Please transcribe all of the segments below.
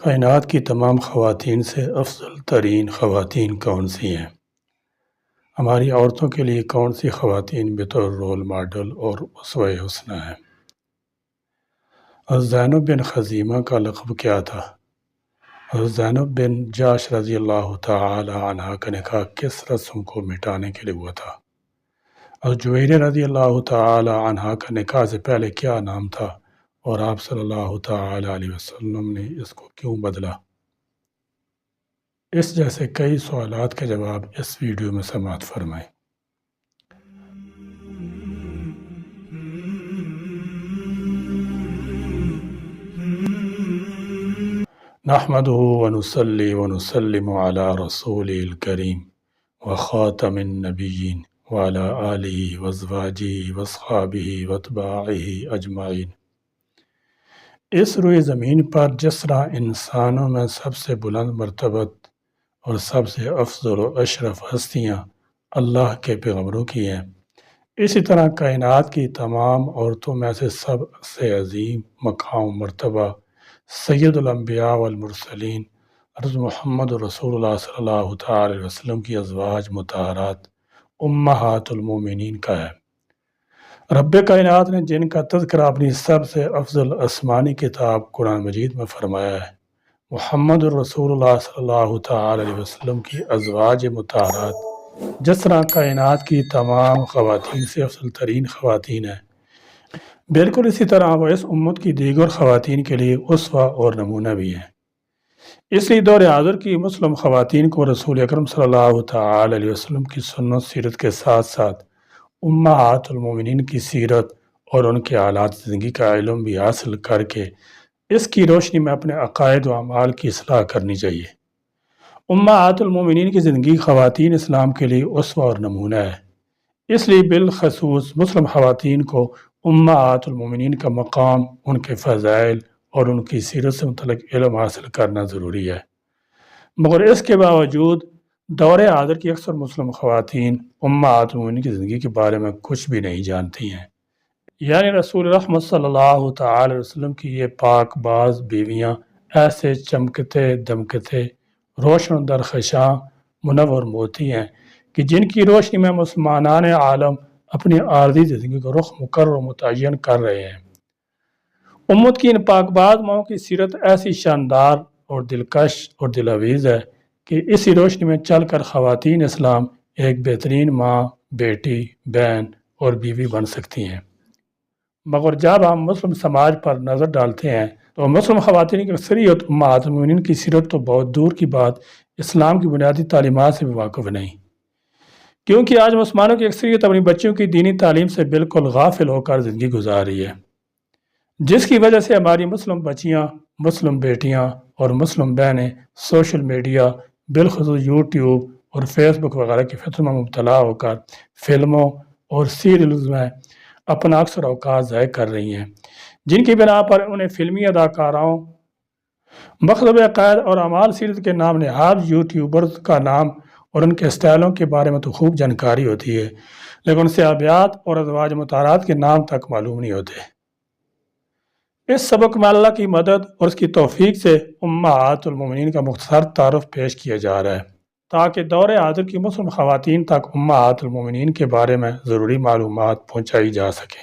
کائنات کی تمام خواتین سے افضل ترین خواتین کون سی ہیں؟ ہماری عورتوں کے لیے کون سی خواتین بطور رول ماڈل اور اسوہ حسنہ ہیں؟ حضرت زینب بن خزیمہ کا لقب کیا تھا؟ حضرت زینب بن جاش رضی اللہ تعالی عنہ کا نکاح کس رسم کو مٹانے کے لیے ہوا تھا؟ حضرت جویریہ رضی اللہ تعالی عنہ کا نکاح سے پہلے کیا نام تھا اور آپ صلی اللہ تعالی علیہ وسلم نے اس کو کیوں بدلا؟ اس جیسے کئی سوالات کے جواب اس ویڈیو میں سماعت فرمائیں۔ نحمده ونصلي ونسلم على رسوله الكريم وخاتم النبيين وعلى آله وازواجه واصحابه واتباعه اجمعین۔ اس روئے زمین پر جس طرح انسانوں میں سب سے بلند مرتبت اور سب سے افضل و اشرف ہستیاں اللہ کے پیغمبروں کی ہیں، اسی طرح کائنات کی تمام عورتوں میں سے سب سے عظیم مقام و مرتبہ سید الانبیاء والمرسلین حضرت محمد رسول اللہ صلی اللہ تعالی علیہ وسلم کی ازواج مطہرات امہات المومنین کا ہے۔ رب کائنات نے جن کا تذکرہ اپنی سب سے افضل آسمانی کتاب قرآن مجید میں فرمایا ہے، محمد رسول اللہ صلی اللہ تعالی علیہ وسلم کی ازواج مطہرات جس طرح کائنات کی تمام خواتین سے افضل ترین خواتین ہیں، بالکل اسی طرح وہ اس امت کی دیگر خواتین کے لیے اسوہ اور نمونہ بھی ہیں۔ اس لیے دور حاضر کی مسلم خواتین کو رسول اکرم صلی اللہ تعالی علیہ وسلم کی سنت سیرت کے ساتھ ساتھ امہات المومنین کی سیرت اور ان کے حالات زندگی کا علم بھی حاصل کر کے اس کی روشنی میں اپنے عقائد و اعمال کی اصلاح کرنی چاہیے۔ امہات المومنین کی زندگی خواتین اسلام کے لیے اسوہ اور نمونہ ہے، اس لیے بالخصوص مسلم خواتین کو امہات المومنین کا مقام، ان کے فضائل اور ان کی سیرت سے متعلق علم حاصل کرنا ضروری ہے۔ مگر اس کے باوجود دور حاضر کی اکثر مسلم خواتین امہات المومنین کی زندگی کے بارے میں کچھ بھی نہیں جانتی ہیں، یعنی رسول رحمت صلی اللہ تعالی علیہ وسلم کی یہ پاک باز بیویاں ایسے چمکتے دمکتے روشن درخشاں منور موتی ہیں کہ جن کی روشنی میں مسلمانان عالم اپنی عارضی زندگی کو رخ مقرر و متعین کر رہے ہیں۔ امت کی ان پاک باز ماؤں کی سیرت ایسی شاندار اور دلکش اور دلاویز ہے کہ اسی روشنی میں چل کر خواتین اسلام ایک بہترین ماں، بیٹی، بہن اور بیوی بن سکتی ہیں۔ مگر جب ہم مسلم سماج پر نظر ڈالتے ہیں تو مسلم خواتین کی اکثریت امہات المومنین کی سیرت تو بہت دور کی بات اسلام کی بنیادی تعلیمات سے بھی واقف نہیں، کیونکہ آج مسلمانوں کی اکثریت اپنی بچیوں کی دینی تعلیم سے بالکل غافل ہو کر زندگی گزار رہی ہے، جس کی وجہ سے ہماری مسلم بچیاں، مسلم بیٹیاں اور مسلم بہنیں سوشل میڈیا بالخصوص یوٹیوب اور فیس بک وغیرہ کی فتنوں میں مبتلا ہو کر فلموں اور سیریلز میں اپنا اکثر اوقات ضائع کر رہی ہیں، جن کی بنا پر انہیں فلمی اداکاراؤں، مختلف عقائد اور اعمال سیرت کے نام نہاد یوٹیوبرز کا نام اور ان کے اسٹائلوں کے بارے میں تو خوب جانکاری ہوتی ہے، لیکن ان سے صحابیات اور ازواج مطہرات کے نام تک معلوم نہیں ہوتے۔ اس سبق میں اللہ کی مدد اور اس کی توفیق سے امہات المومنین کا مختصر تعارف پیش کیا جا رہا ہے، تاکہ دور حاضر کی مسلم خواتین تک امہات المومنین کے بارے میں ضروری معلومات پہنچائی جا سکے۔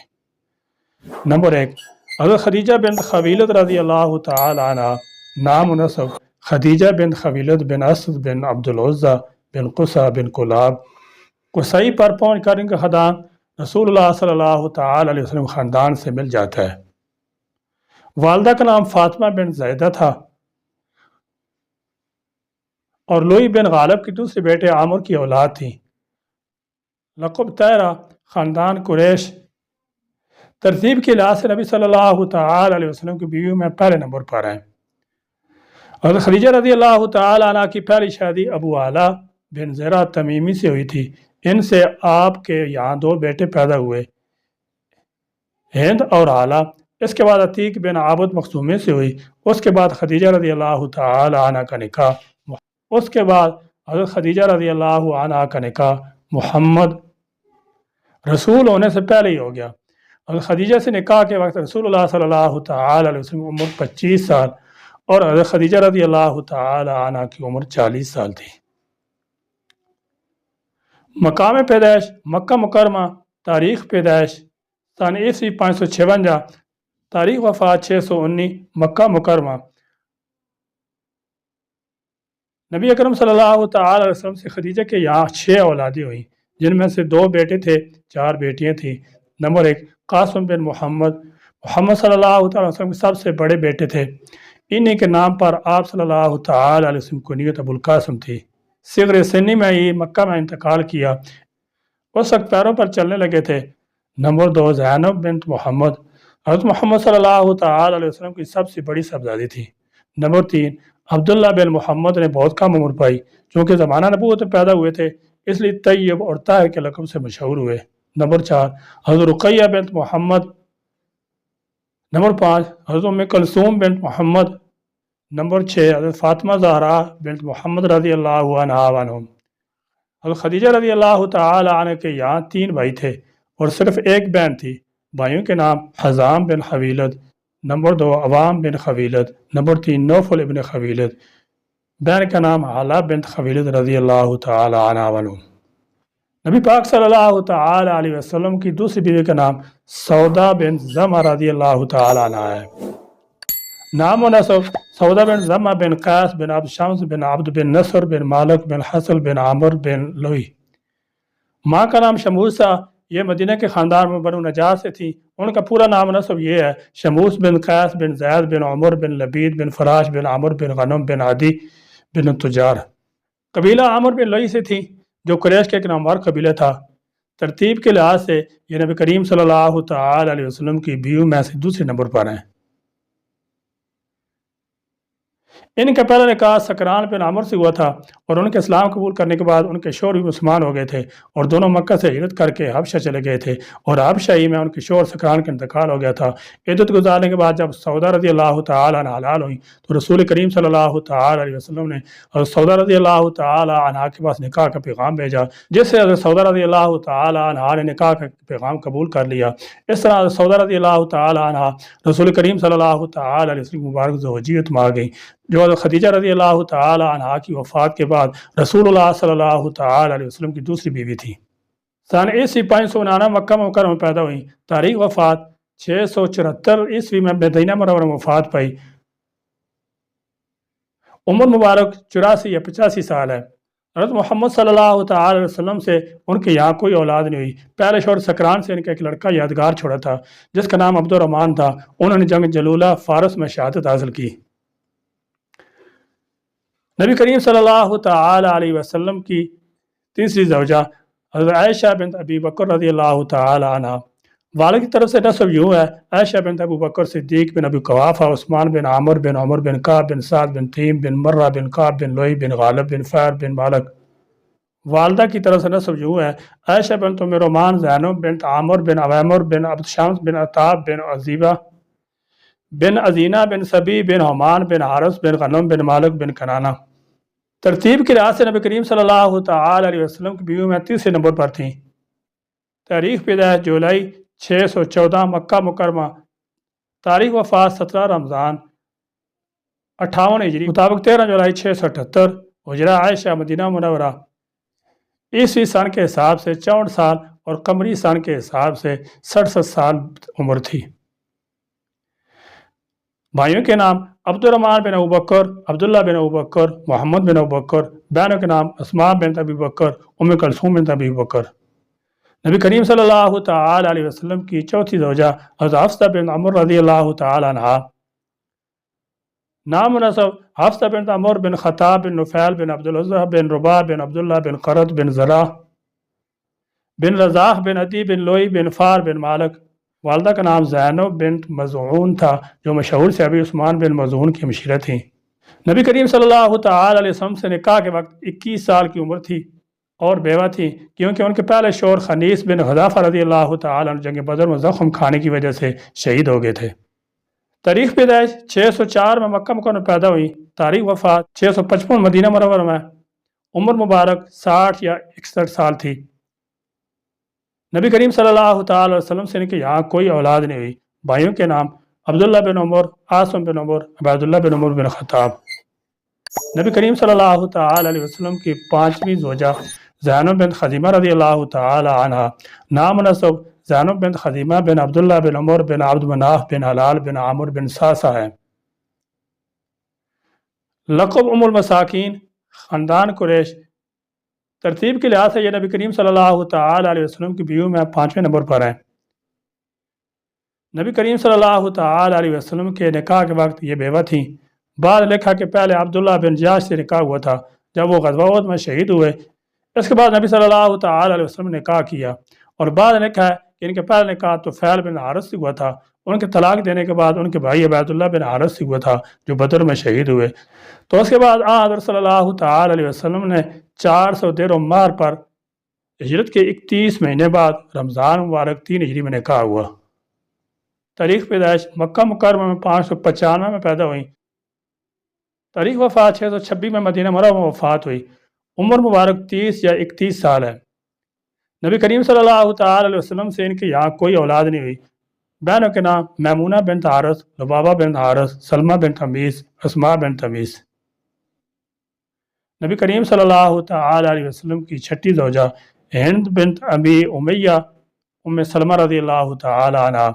نمبر 1، حضرت خدیجہ بنت خویلد رضی اللہ تعالی عنہ، نام و نسب خدیجہ بنت خویلد بن اسد بن عبدالعزیٰ بن قصہ بن کلاب قصی پر پہنچ کر ان کا خاندان رسول اللہ صلی اللہ تعالی علیہ وسلم خاندان سے مل جاتا ہے۔ والدہ کا نام فاطمہ بن زیدہ تھا اور لوئی بن غالب کے دوسرے بیٹے عامر کی اولاد تھی۔ لقب طاہرہ خاندان قریش ترتیب کے لحاظ سے نبی صلی اللہ تعالی علیہ وسلم کی بیویوں میں پہلے نمبر پر ہیں۔ حضرت خدیجہ رضی اللہ تعالی عنہ کی پہلی شادی ابو اعلیٰ بن زرہ تمیمی سے ہوئی تھی۔ ان سے آپ کے یہاں 2 بیٹے پیدا ہوئے، ہند اور اعلیٰ۔ اس کے بعد عتیق بن عابد مخزومی سے ہوئی۔ اس کے بعد خدیجہ رضی اللہ تعالی عنہ کا نکاح حضرت خدیجہ رضی اللہ عنہ کا نکاح محمد رسول ہونے سے پہلے ہی ہو گیا۔ حضرت خدیجہ سے نکاح کے وقت رسول اللہ صلی اللہ تعالی علیہ وسلم کی عمر 25 سال اور حضرت خدیجہ رضی اللہ تعالی عنہ کی عمر 40 سال تھی۔ مقام پیدائش مکہ مکرمہ، تاریخ پیدائش سن عیسوی 556، تاریخ وفات 619، مکہ مکرمہ۔ نبی اکرم صلی اللہ تعالی علیہ وسلم سے خدیجہ کے یہاں 6 اولادیں ہوئیں، جن میں سے 2 بیٹے تھے، 4 بیٹیاں تھیں۔ نمبر 1 قاسم بن محمد صلی اللہ تعالی وسلم کے سب سے بڑے بیٹے تھے۔ انہی کے نام پر آپ صلی اللہ تعالی علیہ وسلم کو کنیت ابو القاسم تھی۔ صغر سنی میں ہی مکہ میں انتقال کیا، اس وقت پیروں پر چلنے لگے تھے۔ نمبر 2 زینب بنت محمد، حضرت محمد صلی اللہ تعالی علیہ وسلم کی سب سے بڑی صاحبزادی تھی۔ نمبر 3 عبداللہ بن محمد نے بہت کم عمر پائی، چونکہ زمانہ نبوت میں پیدا ہوئے تھے، اس لیے طیب اور طاہر کے لقب سے مشہور ہوئے۔ نمبر 4 حضرت رقیہ بنت محمد۔ نمبر 5 حضرت ام کلثوم بنت محمد۔ نمبر 6 حضرت فاطمہ زہرا بنت محمد رضی اللہ عنہم۔ حضرت خدیجہ رضی اللہ تعالی عنہ کے یہاں 3 بھائی تھے اور صرف ایک بہن تھی۔ بھائیوں کے نام حزام بن خویلد، نمبر 2 عوام بن خویلد، نمبر 3 نوفل ابن خویلد، بہن کا نام حالہ بنت خویلد رضی اللہ تعالی عنہ۔ نبی پاک صلی اللہ تعالی علیہ وسلم کی دوسری بیوی کا نام سودا بن زمہ رضی اللہ تعالی عنہ ہے۔ نام و نسب سودا بن زمہ بن قیس بن عبد شمس بن عبد بن نصر بن مالک بن حسل بن عمر بن لوی۔ ماں کا نام شموسہ، یہ مدینہ کے خاندان میں بنو نجار سے تھی۔ ان کا پورا نام و نسب یہ ہے: شموس بن قیس بن زید بن عمر بن لبید بن فراش بن عمر بن غنم بن عدی بن تجار۔ قبیلہ عمر بن لوی سے تھی، جو قریش کا ایک نامور قبیلہ تھا۔ ترتیب کے لحاظ سے یہ نبی کریم صلی اللہ تعالی علیہ وسلم کی بیویوں میں سے دوسرے نمبر پر ہیں۔ ان کا پہلا نکاح سکران بن عمر سے ہوا تھا اور ان کے اسلام قبول کرنے کے بعد ان کے شوہر بھی مسلمان ہو گئے تھے اور دونوں مکہ سے ہجرت کر کے حبشہ چلے گئے تھے اور حبشہ ہی میں ان کے شوہر سکران کا انتقال ہو گیا تھا۔ عدت گزارنے کے بعد جب سودا رضی اللہ تعالی عنہ حلال ہوئی تو رسول کریم صلی اللہ تعالی علیہ وسلم نے حضرت سودا رضی اللہ تعالی عنہ کے پاس نکاح کا پیغام بھیجا، جس سے حضرت سودا رضی اللہ تعالی عنہ نے نکاح کا پیغام قبول کر لیا۔ اس طرح حضرت سودا رضی اللہ تعالی عنہ رسول کریم صلی اللہ تعالی علیہ وسلم مبارک زوجیت میں آ گئی، جو حضرت خدیجہ رضی اللہ تعالی عنہ کی وفات کے بعد رسول اللہ صلی اللہ تعالی علیہ وسلم کی دوسری بیوی تھی۔ سن عیسوی 599 مکہ مکرمہ میں پیدا ہوئی، تاریخ وفات 674 عیسوی میں مدینہ منورہ میں وفات پائی۔ عمر مبارک 84 یا 85 سال ہے۔ حضرت محمد صلی اللہ تعالی علیہ وسلم سے ان کے یہاں کوئی اولاد نہیں ہوئی۔ پہلے شوہر سکران سے ان کا ایک لڑکا یادگار چھوڑا تھا جس کا نام عبد الرحمن تھا۔ انہوں نے جنگ جلولہ فارس میں شہادت حاصل کی۔ نبی کریم صلی اللہ تعالی علیہ وسلم کی تیسری زوجہ حضرت عائشہ بنت ابی بکر رضی اللہ تعالی عنہ۔ والد کی طرف سے نسب یوں ہے: عائشہ بنت ابو بکر صدیق بن ابی قحافہ، عثمان بن عمر بن عمر بن کعب بن سعد بن تیم بن مرہ بن کعب بن لوئی بن غالب بن فہر بن مالک۔ والدہ کی طرف سے نسب یوں ہے: عائشہ بنت ام رومان، زینب بنت عامر بن عویمر بن عبد شمس بن عتاب بن عزیبہ بن عزینہ بن سبی بن حمان بن حارث بن غنم بن مالک بن کنانہ۔ ترتیب کے لحاظ سے نبی کریم صلی اللہ تعالی علیہ وسلم کی بیویوں میں تیسرے نمبر پر تھیں۔ تاریخ پیدائش جولائی 614 مکہ مکرمہ، تاریخ وفات 17 رمضان 58 ہجری مطابق 13 جولائی 678 ہجرہ۔ عائشہ مدینہ منورہ عیسوی سن کے حساب سے 64 سال اور قمری سن کے حساب سے 67 سال عمر تھی۔ بھائیوں کے نام عبد الرحمن بن ابو بکر، عبداللہ بن ابو بکر، محمد بن ابو بکر۔ بہنوں کے نام اسماء بنت ابی بکر، ام کلثوم بنت ابی بکر۔ نبی کریم صلی اللہ تعالی علیہ وسلم کی چوتھی زوجہ حضرت حفصہ بن عمر رضی اللہ تعالی عنہ۔ نام و نسب حفصہ بنت عمر بن خطاب بن نفیل بن عبدالعزہ بن رباح بن عبداللہ بن قرط بن زرع بن رزاح بن عدی بن لوئی بن فار بن مالک۔ والدہ کا نام زینب بنت مزعون تھا، جو مشہور صحابی عثمان بن مزعون کی ہمشیرہ تھیں۔ نبی کریم صلی اللہ تعالی علیہ وسلم سے نکاح کے وقت 21 سال کی عمر تھی اور بیوہ تھی، کیونکہ ان کے پہلے شوہر خنیس بن حذافہ رضی اللہ تعالی عنہ جنگ بدر میں زخم کھانے کی وجہ سے شہید ہو گئے تھے۔ تاریخ پیدائش 604 میں مکہ مکرمہ میں پیدا ہوئی، تاریخ وفات 655 مدینہ منورہ میں۔ عمر مبارک 60 یا 61 سال تھی۔ نبی کریم صلی اللہ تعالی وسلم سے ان کے یہاں کوئی اولاد نہیں ہوئی۔ بھائیوں کے نام عبداللہ بن عمر، عاصم بن عمر، عبیداللہ بن عمر بن خطاب۔ نبی کریم صلی اللہ تعالی علیہ وسلم کی پانچویں زوجہ زینب بن خزیمہ رضی اللہ تعالی عنہ، نام و نسب زینب بن خزیمہ بن عبداللہ بن عمر بن عبد مناف بن حلال بن عامر بن ساسا ہے۔ لقب ام المساکین، خاندان قریش۔ ترتیب کے لحاظ سے یہ نبی کریم صلی اللہ تعالی علیہ وسلم کی بیویوں میں 5ویں نمبر پر ہیں۔ نبی کریم صلی اللہ تعالی علیہ وسلم کے نکاح کے وقت یہ بیوہ تھیں۔ بعد لکھا کہ پہلے عبداللہ بن جاش سے نکاح ہوا تھا جب وہ غزوہ احد میں شہید ہوئے۔ اس کے بعد نبی صلی اللہ تعالی علیہ وسلم نے نکاح کیا، اور بعد لکھا ہے کہ ان کے پہلے نکاح طفیل بن حارث سے ہوا تھا۔ ان کے طلاق دینے کے بعد ان کے بھائی عبیداللہ بن حارث سے ہوا تھا جو بدر میں شہید ہوئے۔ تو اس کے بعد حضرت صلی اللہ تعالی علیہ وسلم نے 400 دیر و مار پر ہجرت کے 31 مہینے بعد رمضان مبارک 3 ہجری میں نکاح ہوا۔ تاریخ پیدائش مکہ مکرمہ میں 595 میں پیدا ہوئی۔ تاریخ وفات 626 میں مدینہ منورہ میں وفات ہوئی۔ عمر مبارک 30 یا 31 سال ہے۔ نبی کریم صلی اللہ تعالی علیہ وسلم سے ان کے یہاں کوئی اولاد نہیں ہوئی۔ بہنوں کے نام میمونہ بنت حارث، لبابہ بنت حارث، سلمہ بنت حمیس، اسماء بنت حمیس۔ نبی کریم صلی اللہ تعالی علیہ وسلم کی چھٹی زوجہ ہند بنت ابی امیہ ام سلمہ رضی اللہ تعالی عنہ،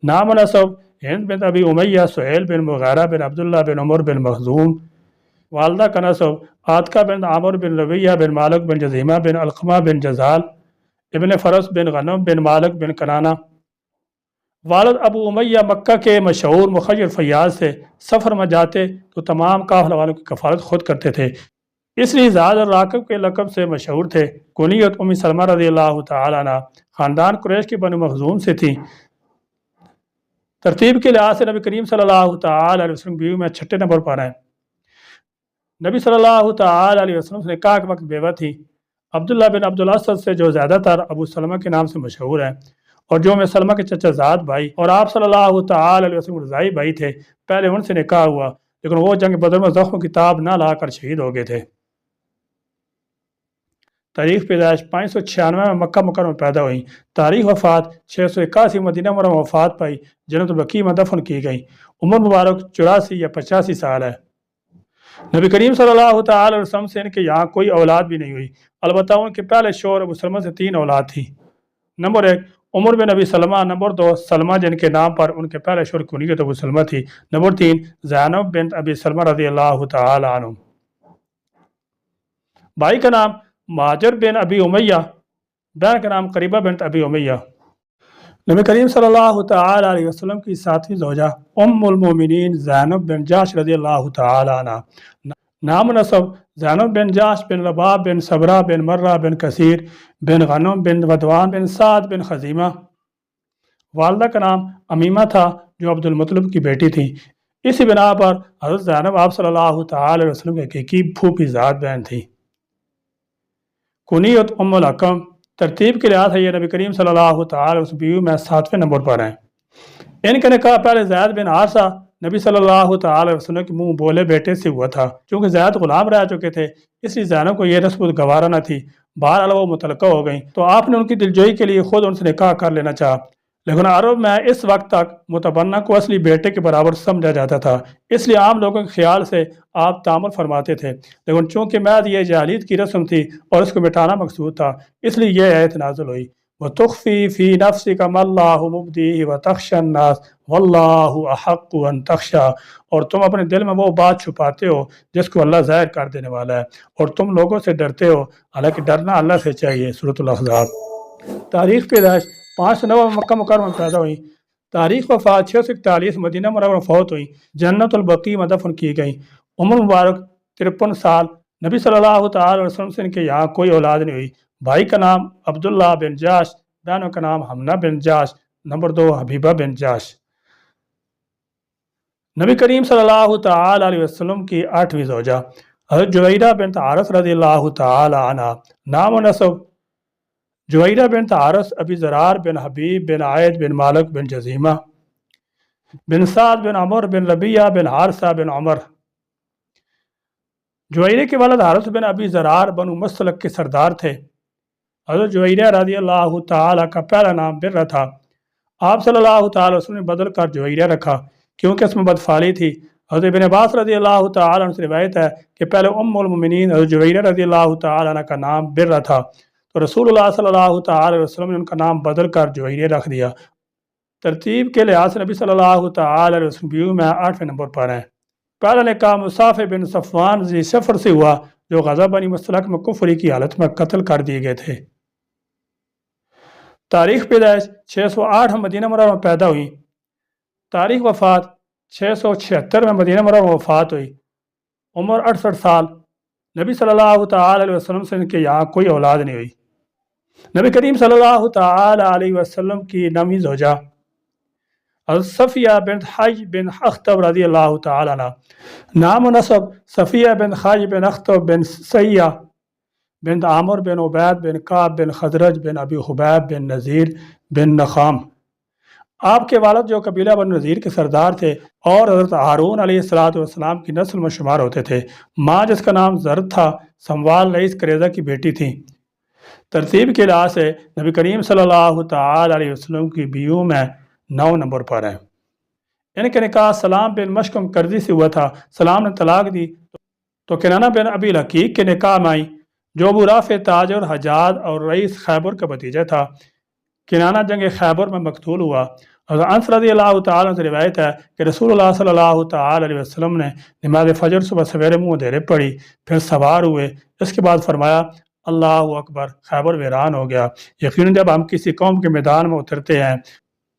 نام و نسب ہند بنت ابی امیہ سہیل بن مغیرہ بن عبداللہ بن عمر بن مخزوم۔ والدہ کا نسب عاتقہ بن عامر بن ربیہ بن مالک بن جزیمہ بن علقمہ بن جزال ابن فرس بن غنم بن مالک بن کنانہ۔ والد ابو امیہ مکہ کے مشہور مخیر فیاض سے سفر میں جاتے تو تمام قافلہ والوں کی کفالت خود کرتے تھے، اس لیے زاد الراکب کے لقب سے مشہور تھے۔ کنیت ام سلمہ رضی اللہ تعالی عنہ خاندان قریش کی بنو مخزوم سے تھی۔ ترتیب کے لحاظ سے نبی کریم صلی اللہ تعالی علیہ وسلم بیوی میں 6 نمبر پر ہیں۔ نبی صلی اللہ تعالی علیہ وسلم سے نکاح کے وقت بیوہ تھی۔ عبداللہ بن عبدالاسد سے جو زیادہ تر ابو سلمہ کے نام سے مشہور ہیں، اور جو میں سلمہ کے چچا زاد بھائی اور آپ صلی اللہ تعالی علیہ وسلم رضائی بھائی تھے، پہلے ان سے نکاح ہوا لیکن وہ جنگ بدر میں زخم کی تاب نہ لا کر شہید ہو گئے تھے۔ تاریخ پیدائش 596 میں مکہ مکرمہ میں پیدا ہوئی۔ تاریخ وفات 681 مدینہ منورہ میں وفات پائی، جنت البقیع میں دفن کی گئی۔ عمر مبارک 84 یا 85 سال ہے۔ نبی کریم صلی اللہ تعالی علیہ وسلم سے ان کے یہاں کوئی اولاد بھی نہیں ہوئی، البتہ ان کے پہلے شوہر ابو سلمہ سے 3 اولاد تھی۔ نمبر 1 عمر بن ابی سلمہ، نمبر 2 سلمہ جن کے نام پر ان کے پہلے شوہر کنیت ابو سلمہ تھی، نمبر 3 زینب بنت ابی سلمہ رضی اللہ تعالی عنہ۔ بھائی کا نام مہاجر بن ابی امیہ، بہن کا نام قریبہ بنت ابی امیہ۔ نبی کریم صلی اللہ تعالی علیہ وسلم کی 7ویں زوجہ ام المومنین زینب بن جاش رضی اللہ تعالی عنہ، نام و نسب زینب بن جاش بن رباب بن صبرہ بن مرہ بن کثیر بن غنم بن ودوان بن سعد بن خزیمہ۔ والدہ کا نام امیمہ تھا جو عبد المطلب کی بیٹی تھی۔ اسی بنا پر حضرت زینب آپ صلی اللہ تعالی علیہ وسلم کے حقیقی پھوپھی ذات بہن تھی۔ کنیت ام الحکم، ترتیب کے لحاظ سے یہ نبی کریم صلی اللہ تعالی علیہ وسلم بیوی میں 7ویں نمبر پر ہیں۔ ان کا نکاح پہلے زید بن حارثہ نبی صلی اللہ تعالی علیہ وسلم کے منہ بولے بیٹے سے ہوا تھا۔ چونکہ زید غلام رہ چکے تھے اس لیے زینب کو یہ نسبت گوارا نہ تھی، بہرحال وہ متعلقہ ہو گئیں تو آپ نے ان کی دلجوئی کے لیے خود ان سے نکاح کر لینا چاہا، لیکن عرب میں اس وقت تک متبنہ کو اصلی بیٹے کے برابر سمجھا جاتا تھا، اس لیے عام لوگوں کے خیال سے آپ تعامل فرماتے تھے، لیکن چونکہ محض یہ جاہلیت کی رسم تھی اور اس کو مٹانا مقصود تھا، اس لیے یہ آیت نازل ہوئی وَتُخْفِي فِي نَفْسِكَ مَا اللَّهُ مُبْدِيهِ وَتَخْشَى النَّاسَ وَاللَّهُ أَحَقُّ أَن تَخْشَى، اور تم اپنے دل میں وہ بات چھپاتے ہو جس کو اللہ ظاہر کر دینے والا ہے، اور تم لوگوں سے ڈرتے ہو حالانکہ ڈرنا اللہ سے چاہیے۔ سورۃ الاحزاب۔ تاریخ پیدائش 509 میں مکہ مکرمہ میں پیدا ہوئی۔ تاریخ وفات 641 مدینہ منورہ میں فوت ہوئی، جنت البقیع میں دفن کی گئی۔ عمر مبارک 53 سال۔ نبی صلی اللہ تعالی علیہ وسلم سے ان کے یہاں کوئی اولاد نہیں ہوئی۔ بھائی کا نام عبداللہ بن جاش، بہنوں کا نام حمنہ بن جاش، نمبر 2 حبیبہ بن جاش۔ نبی کریم صلی اللہ تعالی علیہ وسلم کی 8ویں زوجہ حضرت جویرہ بنت حارث رضی اللہ تعالی عنہ، نام و نسب جویرہ بنت حارث ابی زرار بن حبیب بن عائد بن مالک بن جزیمہ بن سعد بن عمر بن ربیہ بن حارثہ بن عمر۔ جویرہ کے والد حارث بن ابی زرار بنو مسلک کے سردار تھے۔ حضرت جویرہ رضی اللہ تعالی کا پہلا نام برہ تھا۔ آپ صلی اللہ تعالی وسلم نے بدل کر جویریہ رکھا کیونکہ اس میں بدفعلی تھی۔ حضرت ابن عباس رضی اللہ تعالیٰ عنہ سے روایت ہے کہ پہلے المؤمنین حضرت جویریہ رضی اللہ تعالیٰ عنہ کا نام برہ تھا، تو رسول اللہ صلی اللہ تعالی وسلم نے ان کا نام بدل کر جویریہ رکھ دیا۔ ترتیب کے لحاظ سے نبی صلی اللہ تعالی وسلم بیوی میں 8ویں نمبر پر ہیں۔ پہلا نکاح مصعب بن صفوان ذی صفر سے ہوا جو غزوہ بنی مصطلق میں کفری کی حالت میں قتل کر دیے گئے تھے۔ تاریخ پیدائش 608 میں مدینہ منورہ میں پیدا ہوئی۔ تاریخ وفات 676 میں مدینہ منورہ میں وفات ہوئی۔ عمر 68 سال۔ نبی صلی اللہ تعالی علیہ وسلم سے ان کے یہاں کوئی اولاد نہیں ہوئی۔ نبی کریم صلی اللہ تعالی علیہ وسلم کی نویں زوجہ حضرت صفیہ بنت حی بن اخطب رضی اللہ تعالی عنہ۔ نام و نسب صفیہ بن حی بن اخطب بن سیہ بن عامر بن عبید بن کعب بن خزرج بن ابی حبیب بن نذیر بن نخام۔ آپ کے والد جو قبیلہ بن نذیر کے سردار تھے اور حضرت ہارون علیہ السلام کی نسل میں شمار ہوتے تھے۔ ماں جس کا نام زرد تھا سموال رئیس قریظہ کی بیٹی تھی۔ ترتیب کے لحاظ سے نبی کریم صلی اللہ تعالی علیہ وسلم کی بیویوں میں 9 نمبر پر ہیں۔ ان کے نکاح سلام بن مشکم کرزی سے ہوا تھا۔ سلام نے طلاق دی تو کنانہ بن ابی الحقیق کے نکاح میں آئی جو ابو رافع تاجر حجاج اور رئیس خیبر کا بھتیجا تھا۔ کنانہ جنگ خیبر میں مقتول ہوا۔ حضرت انس رضی اللہ تعالیٰ سے روایت ہے کہ رسول اللہ صلی اللہ تعالی علیہ وسلم نے نماز فجر صبح سویرے منہ اندھیرے پڑھی، پھر سوار ہوئے، اس کے بعد فرمایا اللہ اکبر، خیبر ویران ہو گیا۔ یقیناً جب ہم کسی قوم کے میدان میں اترتے ہیں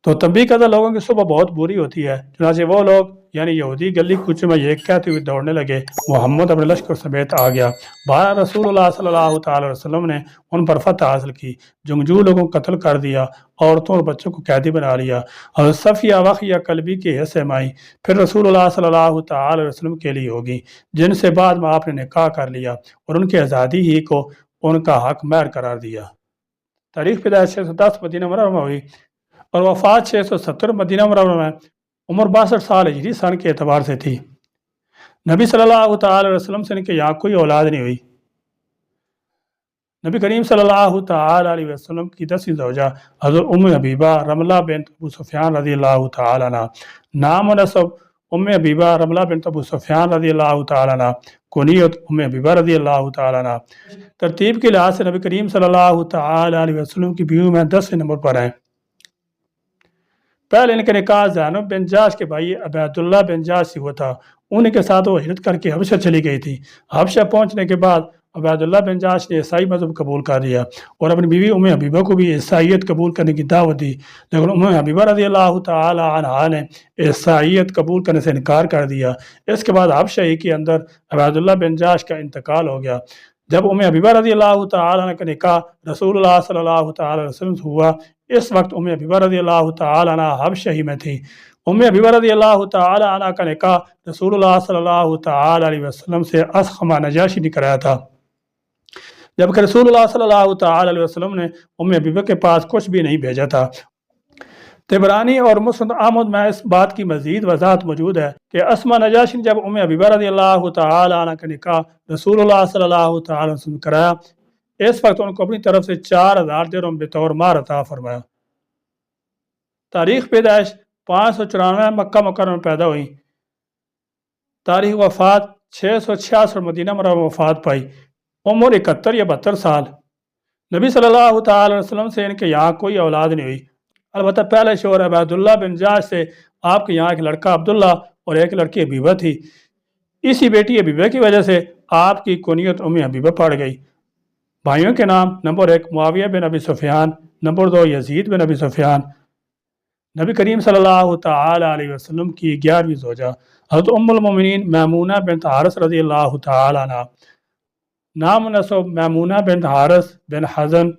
تو تنبیہ کردہ لوگوں کی صبح بہت بری ہوتی ہے، چنانچہ وہ لوگ یعنی یہودی گلی کوچے میں یہ کہتے ہوئے دوڑنے لگے محمد اپنے لشکر سمیت آ گیا۔ بہرحال رسول اللہ صلی اللہ تعالی وسلم نے ان پر فتح حاصل کی، جنگجو لوگوں کو قتل کر دیا، عورتوں اور بچوں کو قیدی بنا لیا۔ اور صفیہ وقیہ قلبی کے حصے میں آئی، پھر رسول اللہ صلی اللہ تعالی وسلم کے لیے ہوگی، جن سے بعد میں آپ نے نکاح کر لیا اور ان کی آزادی ہی کو ان کا حق مہر قرار دیا۔ تاریخ پیدائش 610 مدینہ منورہ میں ہوئی اور وفات 670 مدینہ منورہ میں۔ عمر 62 سال ہجری سن کے اعتبار سے تھی۔ نبی صلی اللہ تعالی وسلم سے ان کے یہاں کوئی اولاد نہیں ہوئی۔ نبی کریم صلی اللہ تعالی علیہ وسلم کی 10ویں زوجہ حضرت ام حبیبہ رملہ بنت ابو سفیان رضی اللہ تعالی عنہ۔ نام و نسب ام حبیبہ رملہ بنت ابو سفیان رضی اللہ تعالی عنہ، کنیت ام حبیبہ رضی اللہ تعالی عنہ۔ ترتیب کے لحاظ سے نبی کریم صلی اللہ تعالی علیہ وسلم کی بیویوں میں 10ویں نمبر پر ہیں۔ پہلے ان کے نکاح زینب بن جاش کے بھائی عبید اللہ بن جاش سے ہوا تھا۔ انہیں کے ساتھ وہ ہجرت کر کے حبشہ چلی گئی تھی۔ حبشہ پہنچنے کے بعد عبید اللہ بن جاش نے عیسائی مذہب قبول کر لیا اور اپنی بیوی ام حبیبہ کو بھی عیسائیت قبول کرنے کی دعوت دی، لیکن ام حبیبہ رضی اللہ تعالی عنہا نے عیسائیت قبول کرنے سے انکار کر دیا۔ اس کے بعد حبشہ ہی کے اندر عبید اللہ بن جاش کا انتقال ہو گیا۔ جب ام حبیبہ رضی اللہ تعالی عنہ کا نکاح رسول اللہ صلی اللہ تعالی وسلم سے ہوا، اس وقت ام حبیبہ رضی اللہ تعالی عنہ حبشہ ہی میں تھی۔ ام حبیبہ رضی اللہ تعالی عنہ کا نکاح رسول اللہ صلی اللہ تعالی علیہ وسلم سے اسخمہ نجاشی نے کرایا تھا، جبکہ رسول اللہ صلی اللہ تعالی علیہ وسلم نے ام حبیبہ کے پاس کچھ بھی نہیں بھیجا تھا۔ طبرانی اور مسند احمد میں اس بات کی مزید وضاحت موجود ہے کہ اسمہ نجاشی نے جب ام حبیبہ رضی اللہ تعالی عنہ کا نکاح رسول اللہ صلی اللہ تعالی علیہ وسلم کرایا، اس وقت ان کو اپنی طرف سے 4000 درہم بطور مہر عطا فرمایا۔ تاریخ پیدائش 594 مکہ مکرمہ میں پیدا ہوئی۔ تاریخ وفات 666 مدینہ منورہ میں وفات پائی۔ عمر 71 یا 72 سال۔ نبی صلی اللہ تعالی وسلم سے ان کے یہاں کوئی اولاد نہیں ہوئی، البتہ پہلے شوہر عبید اللہ بن جاش سے آپ کے یہاں ایک لڑکا عبداللہ اور ایک لڑکی حبیبہ تھی۔ اسی بیٹی حبیبہ کی وجہ سے آپ کی کنیت ام حبیبہ پڑ گئی۔ بھائیوں کے نام: نمبر 1 معاویہ بن ابی سفیان، نمبر 2 یزید بن ابی سفیان۔ نبی کریم صلی اللہ تعالی علیہ وسلم کی 11ویں زوجہ حضرت ام المومنین میمونہ بنت حارث رضی اللہ تعالی عنہ۔ نام و نسب میمونہ بنت حارث بن حزن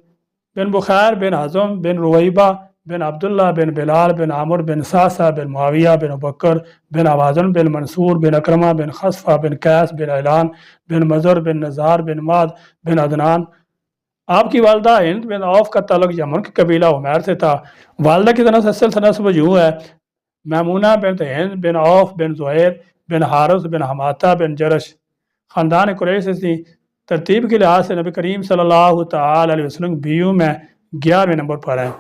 بن بخیر بن حزم بن رویبہ بن عبداللہ بن بلال بن عمر بن ساسہ بن معاویہ بن بکر بن عوازن بن منصور بن اکرمہ بن خصفہ بن قیس بن اعلان بن مزر بن نزار بن ماد بن عدنان۔ آپ کی والدہ ہند بن عوف کا تعلق یمن کے قبیلہ عمیر سے تھا۔ والدہ کی طرف سے سلسلہ نسب یوں ہے: میمونہ بنت ہند بن عوف بن زہیر بن حارث بن حماتہ بن جرش، خاندان قریش سے تھی۔ ترتیب کے لحاظ سے نبی کریم صلی اللہ تعالی علیہ وسلم بیویوں میں 11ویں نمبر پر ہیں۔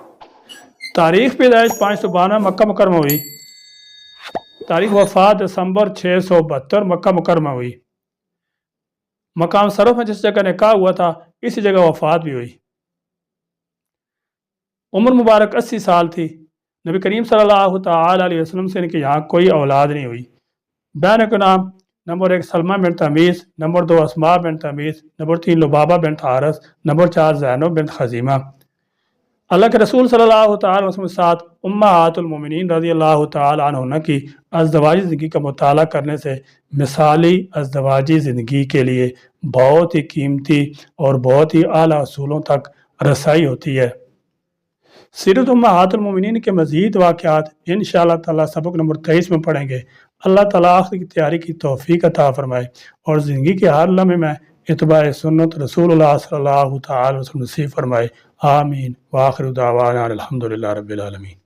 تاریخ پیدائش 512 مکہ مکرمہ ہوئی، تاریخ وفات دسمبر 672 مکہ مکرمہ ہوئی، مقام صرف میں جس جگہ نکاح ہوا تھا اسی جگہ وفات بھی ہوئی۔ عمر مبارک 80 سال تھی۔ نبی کریم صلی اللہ تعالی علیہ وسلم سے ان کے یہاں کوئی اولاد نہیں ہوئی۔ بہنوں کے نام: نمبر 1 سلمہ بنت عمیس، نمبر 2 اسماء بنت عمیس، نمبر 3 لبابہ بنت حارث، نمبر 4 زینب بنت خزیمہ۔ اللہ کے رسول صلی اللہ تعالی وسلم کے ساتھ امہات المومنین رضی اللہ تعالی عنہ کی ازدواجی زندگی کا مطالعہ کرنے سے مثالی ازدواجی زندگی کے لیے بہت ہی قیمتی اور بہت ہی اعلیٰ اصولوں تک رسائی ہوتی ہے۔ سیرت امہات المومنین کے مزید واقعات انشاءاللہ تعالی سبق نمبر 23 میں پڑھیں گے۔ اللہ تعالیٰ آخر کی تیاری کی توفیق عطا فرمائے اور زندگی کے ہر لمحے میں اتباع سنت رسول اللہ صلی اللہ تعالی وسلم نصیب فرمائے۔ آمین۔ وآخر دعوانا الحمدللہ رب العالمین۔